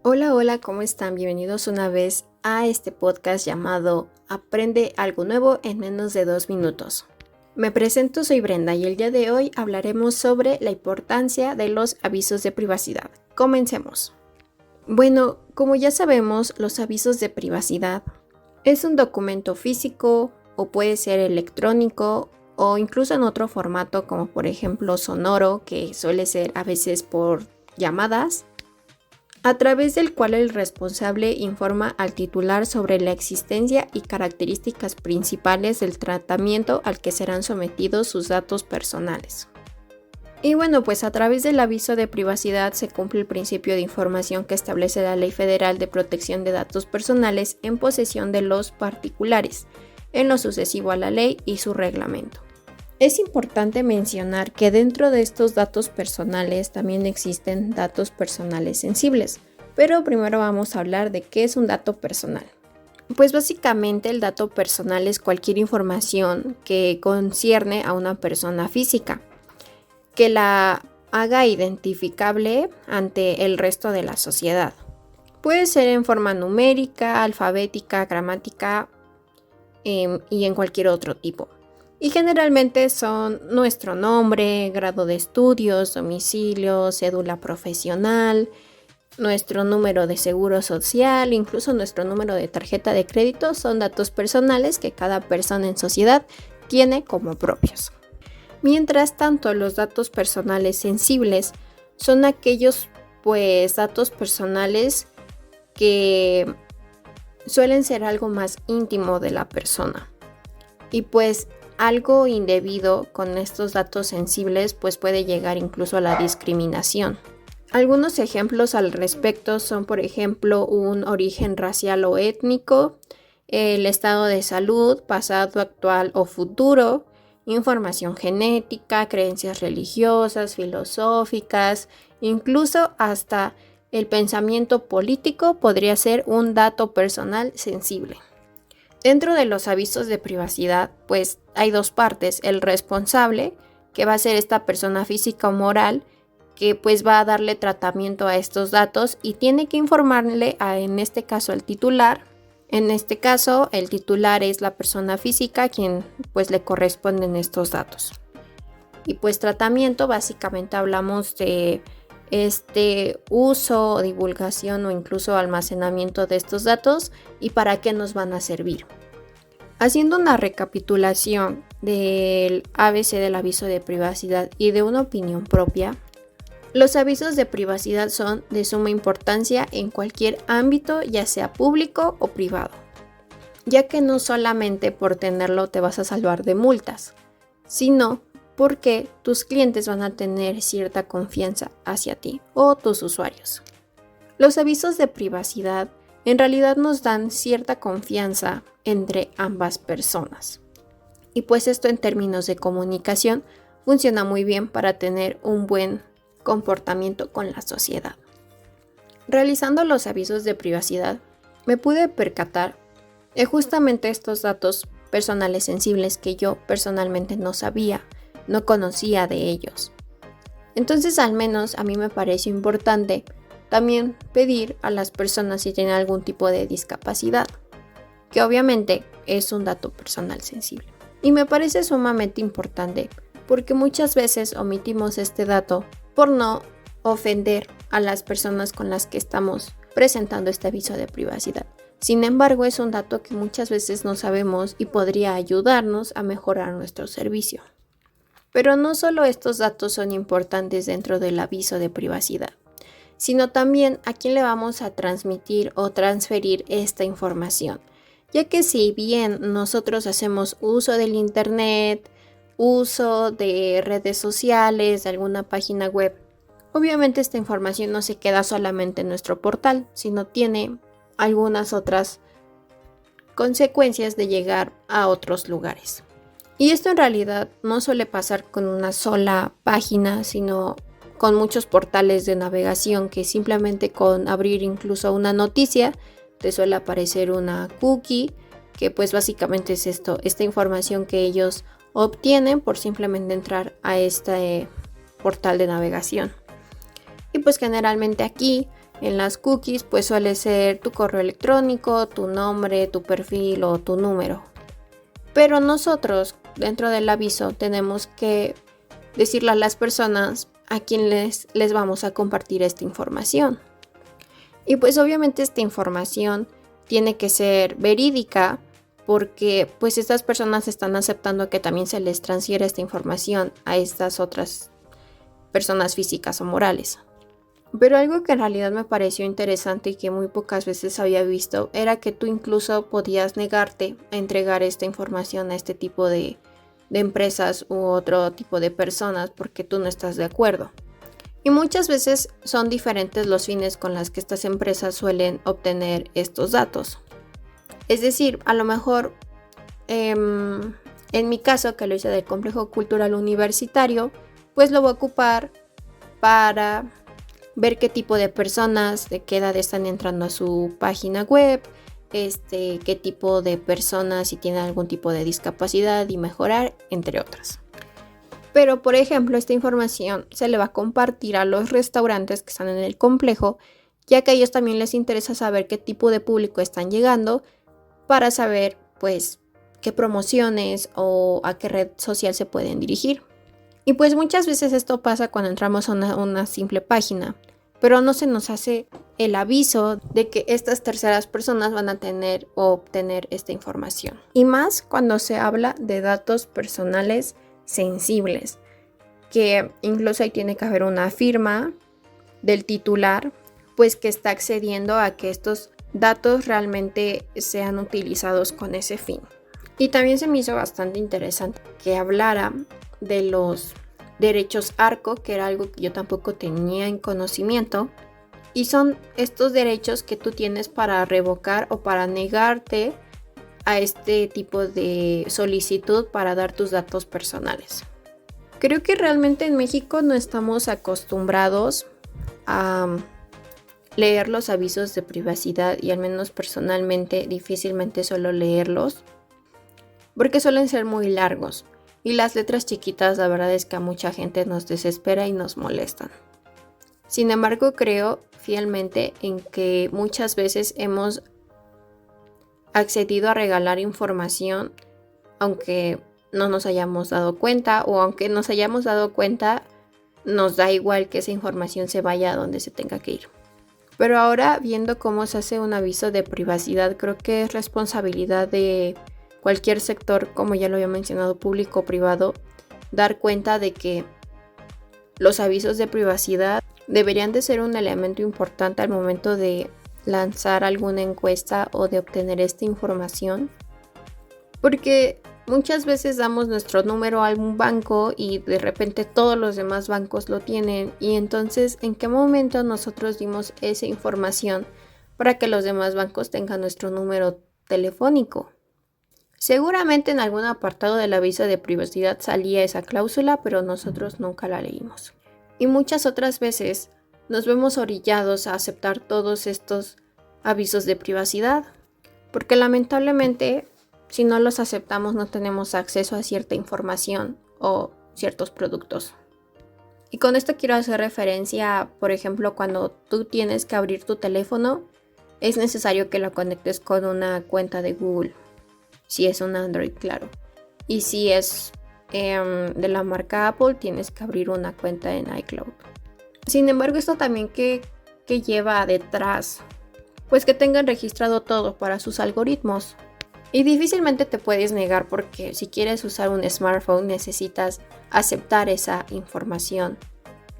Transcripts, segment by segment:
Hola, hola, ¿cómo están? Bienvenidos una vez a este podcast llamado Aprende algo nuevo en menos de 2 minutos. Me presento, soy Brenda y el día de hoy hablaremos sobre la importancia de los avisos de privacidad. Comencemos. Bueno, como ya sabemos, los avisos de privacidad es un documento físico o puede ser electrónico o incluso en otro formato como por ejemplo sonoro, que suele ser a veces por llamadas, a través del cual el responsable informa al titular sobre la existencia y características principales del tratamiento al que serán sometidos sus datos personales. Y bueno, pues a través del aviso de privacidad se cumple el principio de información que establece la Ley Federal de Protección de Datos Personales en posesión de los particulares, en lo sucesivo a la ley y su reglamento. Es importante mencionar que dentro de estos datos personales también existen datos personales sensibles, pero primero vamos a hablar de qué es un dato personal. Pues básicamente el dato personal es cualquier información que concierne a una persona física, que la haga identificable ante el resto de la sociedad. Puede ser en forma numérica, alfabética, gramática y en cualquier otro tipo. Y generalmente son nuestro nombre, grado de estudios, domicilio, cédula profesional, nuestro número de seguro social, incluso nuestro número de tarjeta de crédito. Son datos personales que cada persona en sociedad tiene como propios. Mientras tanto, los datos personales sensibles son aquellos datos personales que suelen ser algo más íntimo de la persona. Y algo indebido con estos datos sensibles puede llegar incluso a la discriminación. Algunos ejemplos al respecto son, por ejemplo, un origen racial o étnico, el estado de salud, pasado, actual o futuro, información genética, creencias religiosas, filosóficas, incluso hasta el pensamiento político podría ser un dato personal sensible. Dentro de los avisos de privacidad, hay dos partes: el responsable, que va a ser esta persona física o moral, que va a darle tratamiento a estos datos y tiene que informarle en este caso al titular. En este caso, el titular es la persona física a quien le corresponden estos datos. Y tratamiento, básicamente hablamos de uso, divulgación o incluso almacenamiento de estos datos y para qué nos van a servir. Haciendo una recapitulación del ABC del aviso de privacidad y de una opinión propia, los avisos de privacidad son de suma importancia en cualquier ámbito, ya sea público o privado, ya que no solamente por tenerlo te vas a salvar de multas, sino porque tus clientes van a tener cierta confianza hacia ti o tus usuarios. Los avisos de privacidad en realidad nos dan cierta confianza entre ambas personas. Y esto en términos de comunicación funciona muy bien para tener un buen comportamiento con la sociedad. Realizando los avisos de privacidad, me pude percatar de justamente estos datos personales sensibles que yo personalmente no sabía, no conocía de ellos. Entonces, al menos a mí me pareció importante también pedir a las personas si tienen algún tipo de discapacidad, que obviamente es un dato personal sensible. Y me parece sumamente importante porque muchas veces omitimos este dato por no ofender a las personas con las que estamos presentando este aviso de privacidad. Sin embargo, es un dato que muchas veces no sabemos y podría ayudarnos a mejorar nuestro servicio. Pero no solo estos datos son importantes dentro del aviso de privacidad, sino también a quién le vamos a transmitir o transferir esta información, ya que si bien nosotros hacemos uso del internet, uso de redes sociales, de alguna página web, obviamente esta información no se queda solamente en nuestro portal, sino tiene algunas otras consecuencias de llegar a otros lugares. Y esto en realidad no suele pasar con una sola página, sino con muchos portales de navegación que simplemente con abrir incluso una noticia te suele aparecer una cookie, que básicamente es esta información que ellos obtienen por simplemente entrar a este portal de navegación. Y generalmente aquí En las cookies pues suele ser tu correo electrónico, tu nombre, tu perfil o tu número. Pero nosotros dentro del aviso tenemos que decirle a las personas a quienes les vamos a compartir esta información. Y pues obviamente esta información tiene que ser verídica porque pues estas personas están aceptando que también se les transfiera esta información a estas otras personas físicas o morales. Pero algo que en realidad me pareció interesante y que muy pocas veces había visto era que tú incluso podías negarte a entregar esta información a este tipo de empresas u otro tipo de personas porque tú no estás de acuerdo. Y muchas veces son diferentes los fines con los que estas empresas suelen obtener estos datos. Es decir, a lo mejor en mi caso, que lo hice del Complejo Cultural Universitario, pues lo voy a ocupar para ver qué tipo de personas, de qué edad están entrando a su página web, qué tipo de personas, si tienen algún tipo de discapacidad y mejorar, entre otras. Pero, por ejemplo, esta información se le va a compartir a los restaurantes que están en el complejo, ya que a ellos también les interesa saber qué tipo de público están llegando para saber, pues, qué promociones o a qué red social se pueden dirigir. Y pues muchas veces esto pasa cuando entramos a una simple página, pero no se nos hace el aviso de que estas terceras personas van a tener o obtener esta información. Y más cuando se habla de datos personales sensibles, que incluso ahí tiene que haber una firma del titular, pues que está accediendo a que estos datos realmente sean utilizados con ese fin. Y también se me hizo bastante interesante que hablara de los derechos ARCO, que era algo que yo tampoco tenía en conocimiento, y son estos derechos que tú tienes para revocar o para negarte a este tipo de solicitud para dar tus datos personales. Creo que realmente en México no estamos acostumbrados a leer los avisos de privacidad, y al menos personalmente difícilmente suelo leerlos porque suelen ser muy largos. Y las letras chiquitas, la verdad es que a mucha gente nos desespera y nos molestan. Sin embargo, creo fielmente en que muchas veces hemos accedido a regalar información, aunque no nos hayamos dado cuenta, o aunque nos hayamos dado cuenta, nos da igual que esa información se vaya a donde se tenga que ir. Pero ahora, viendo cómo se hace un aviso de privacidad, creo que es responsabilidad de cualquier sector, como ya lo había mencionado, público o privado, dar cuenta de que los avisos de privacidad deberían de ser un elemento importante al momento de lanzar alguna encuesta o de obtener esta información, porque muchas veces damos nuestro número a algún banco y de repente todos los demás bancos lo tienen, y entonces ¿en qué momento nosotros dimos esa información para que los demás bancos tengan nuestro número telefónico? Seguramente en algún apartado del aviso de privacidad salía esa cláusula, pero nosotros nunca la leímos. Y muchas otras veces nos vemos orillados a aceptar todos estos avisos de privacidad, porque lamentablemente si no los aceptamos no tenemos acceso a cierta información o ciertos productos. Y con esto quiero hacer referencia, por ejemplo, cuando tú tienes que abrir tu teléfono, es necesario que lo conectes con una cuenta de Google. Si es un Android, claro. Y si es de la marca Apple, tienes que abrir una cuenta en iCloud. Sin embargo, esto también que lleva detrás, pues que tengan registrado todo para sus algoritmos. Y difícilmente te puedes negar, porque si quieres usar un smartphone necesitas aceptar esa información.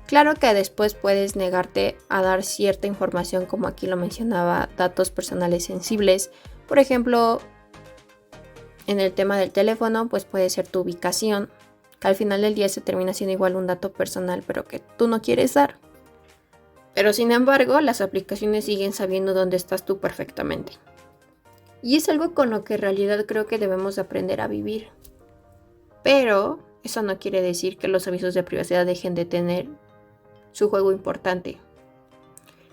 Claro que después puedes negarte a dar cierta información, como aquí lo mencionaba, datos personales sensibles. Por ejemplo, en el tema del teléfono, pues puede ser tu ubicación, que al final del día se termina siendo igual un dato personal, pero que tú no quieres dar. Pero sin embargo, las aplicaciones siguen sabiendo dónde estás tú perfectamente. Y es algo con lo que en realidad creo que debemos aprender a vivir. Pero eso no quiere decir que los avisos de privacidad dejen de tener su juego importante,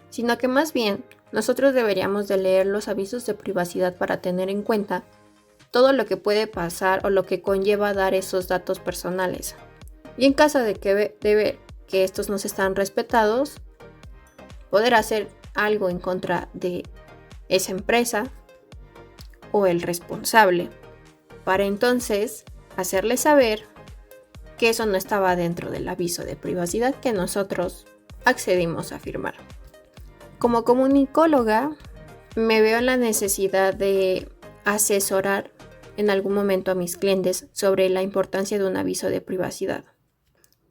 sino que más bien nosotros deberíamos de leer los avisos de privacidad para tener en cuenta todo lo que puede pasar o lo que conlleva dar esos datos personales. Y en caso de ver que estos no se están respetados, poder hacer algo en contra de esa empresa o el responsable, para entonces hacerle saber que eso no estaba dentro del aviso de privacidad que nosotros accedimos a firmar. Como comunicóloga, me veo en la necesidad de asesorar en algún momento a mis clientes sobre la importancia de un aviso de privacidad,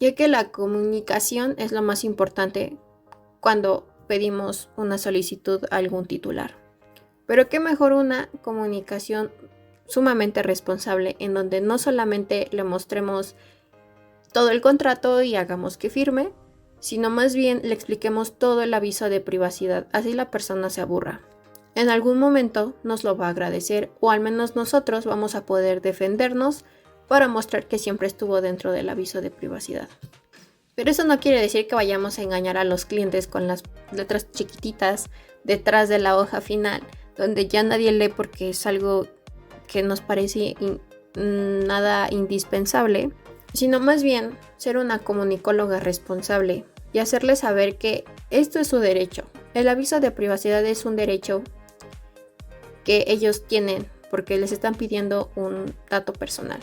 ya que la comunicación es lo más importante cuando pedimos una solicitud a algún titular. Pero qué mejor una comunicación sumamente responsable en donde no solamente le mostremos todo el contrato y hagamos que firme, sino más bien le expliquemos todo el aviso de privacidad, así la persona se aburra. En algún momento nos lo va a agradecer, o al menos nosotros vamos a poder defendernos para mostrar que siempre estuvo dentro del aviso de privacidad. Pero eso no quiere decir que vayamos a engañar a los clientes con las letras chiquititas detrás de la hoja final, donde ya nadie lee porque es algo que nos parece nada indispensable, sino más bien ser una comunicóloga responsable y hacerles saber que esto es su derecho. El aviso de privacidad es un derecho que ellos tienen porque les están pidiendo un dato personal.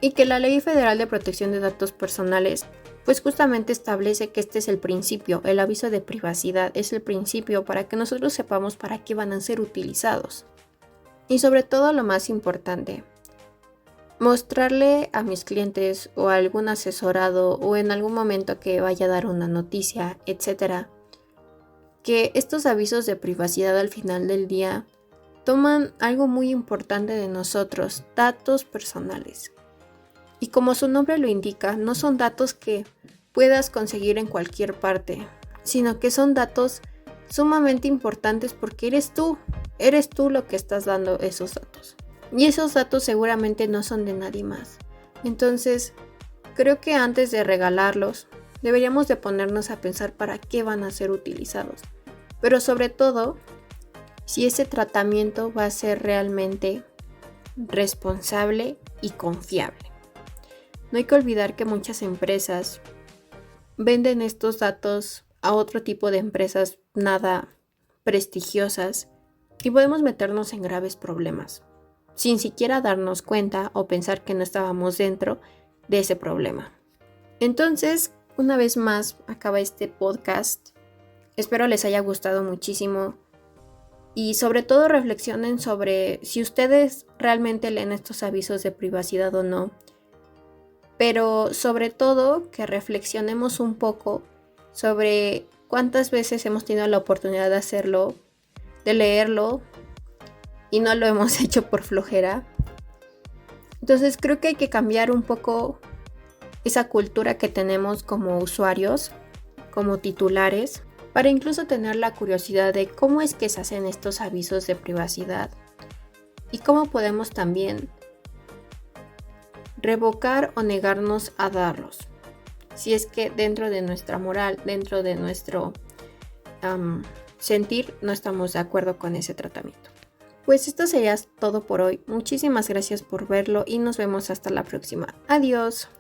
Y que la Ley Federal de Protección de Datos Personales pues justamente establece que este es el principio, el aviso de privacidad es el principio para que nosotros sepamos para qué van a ser utilizados. Y sobre todo lo más importante, mostrarle a mis clientes o a algún asesorado o en algún momento que vaya a dar una noticia, etcétera, que estos avisos de privacidad al final del día toman algo muy importante de nosotros, datos personales. Y como su nombre lo indica, no son datos que puedas conseguir en cualquier parte, sino que son datos sumamente importantes porque eres tú lo que estás dando esos datos. Y esos datos seguramente no son de nadie más. Entonces, creo que antes de regalarlos, deberíamos de ponernos a pensar para qué van a ser utilizados. Pero sobre todo, si ese tratamiento va a ser realmente responsable y confiable. No hay que olvidar que muchas empresas venden estos datos a otro tipo de empresas nada prestigiosas y podemos meternos en graves problemas, sin siquiera darnos cuenta o pensar que no estábamos dentro de ese problema. Entonces, una vez más, acaba este podcast. Espero les haya gustado muchísimo y sobre todo reflexionen sobre si ustedes realmente leen estos avisos de privacidad o no. Pero sobre todo que reflexionemos un poco sobre cuántas veces hemos tenido la oportunidad de hacerlo, de leerlo y no lo hemos hecho por flojera. Entonces creo que hay que cambiar un poco esa cultura que tenemos como usuarios, como titulares, para incluso tener la curiosidad de cómo es que se hacen estos avisos de privacidad y cómo podemos también revocar o negarnos a darlos, si es que dentro de nuestra moral, dentro de nuestro sentir, no estamos de acuerdo con ese tratamiento. Pues esto sería todo por hoy. Muchísimas gracias por verlo y nos vemos hasta la próxima. Adiós.